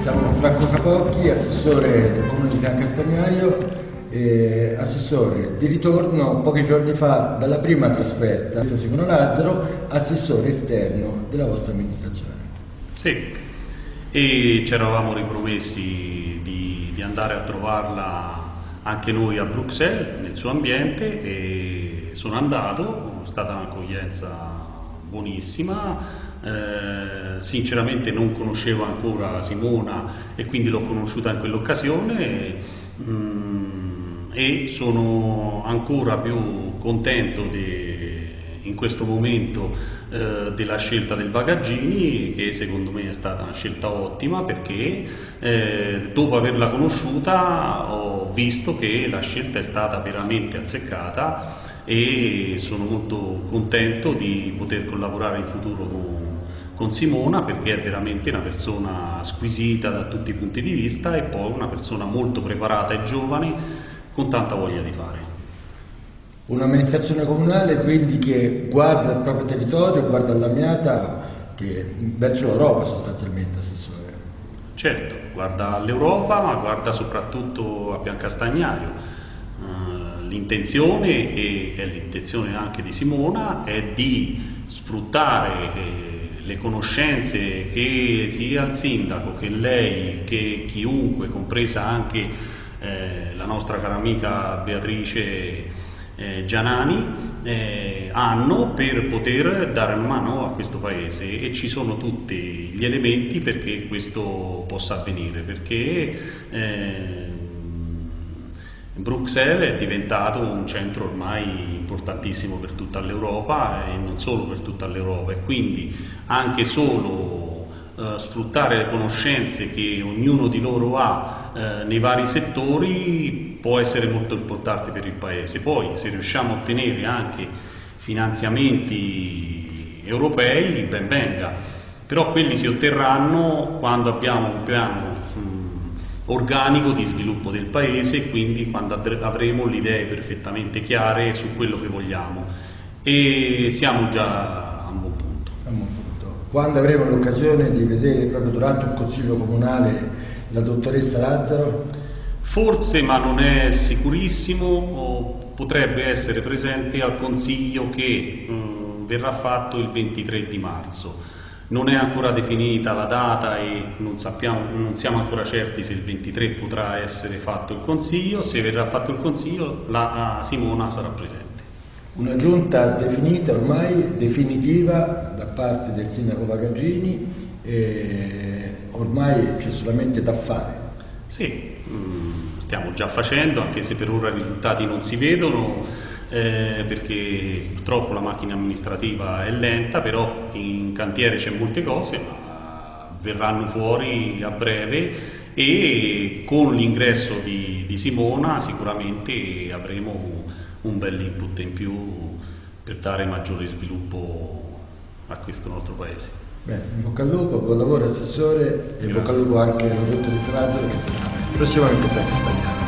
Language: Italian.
Siamo con Franco Capocchi, assessore del Comune di Can Castagnaio, assessore di ritorno pochi giorni fa dalla prima trasferta. Simona Lazzaro, assessore esterno della vostra amministrazione. Sì, e ci eravamo ripromessi di andare a trovarla anche noi a Bruxelles, nel suo ambiente, e sono andato, è stata un'accoglienza buonissima. Sinceramente non conoscevo ancora Simona e quindi l'ho conosciuta in quell'occasione e sono ancora più contento in questo momento della scelta del Bagaggini, che secondo me è stata una scelta ottima, perché dopo averla conosciuta ho visto che la scelta è stata veramente azzeccata e sono molto contento di poter collaborare in futuro con Simona, perché è veramente una persona squisita da tutti i punti di vista e poi una persona molto preparata e giovane con tanta voglia di fare. Un'amministrazione comunale quindi che guarda il proprio territorio, guarda all'Amiata, che verso l'Europa sostanzialmente, assessore. Certo, guarda all'Europa, ma guarda soprattutto a Piancastagnaio. L'intenzione, e è l'intenzione anche di Simona, è di sfruttare le conoscenze che sia il sindaco che lei, che chiunque, compresa anche la nostra cara amica Beatrice Gianani, hanno per poter dare una mano a questo paese, e ci sono tutti gli elementi perché questo possa avvenire, perché Bruxelles è diventato un centro ormai importantissimo per tutta l'Europa e non solo per tutta l'Europa, e quindi anche solo sfruttare le conoscenze che ognuno di loro ha nei vari settori può essere molto importante per il Paese. Poi se riusciamo a ottenere anche finanziamenti europei, ben venga, però quelli si otterranno quando abbiamo un piano organico di sviluppo del Paese, e quindi quando avremo le idee perfettamente chiare su quello che vogliamo, e siamo già a un buon punto. Quando avremo l'occasione di vedere proprio durante un consiglio comunale la dottoressa Lazzaro? Forse, ma non è sicurissimo, potrebbe essere presente al consiglio che verrà fatto il 23 di marzo. Non è ancora definita la data e non siamo ancora certi se il 23 potrà essere fatto il Consiglio. Se verrà fatto il Consiglio, la Simona sarà presente. Una giunta definita ormai, definitiva, da parte del sindaco Bagaggini, ormai c'è solamente da fare. Sì, stiamo già facendo, anche se per ora i risultati non si vedono, perché purtroppo la macchina amministrativa è lenta, però in cantiere c'è molte cose, ma verranno fuori a breve, e con l'ingresso di Simona sicuramente avremo un bel input in più per dare maggiore sviluppo a questo nostro Paese. Bene, in bocca al lupo, buon lavoro assessore, e in bocca al lupo anche alla dottoressa Lazzaro, che sarà prossimamente a Castagnano.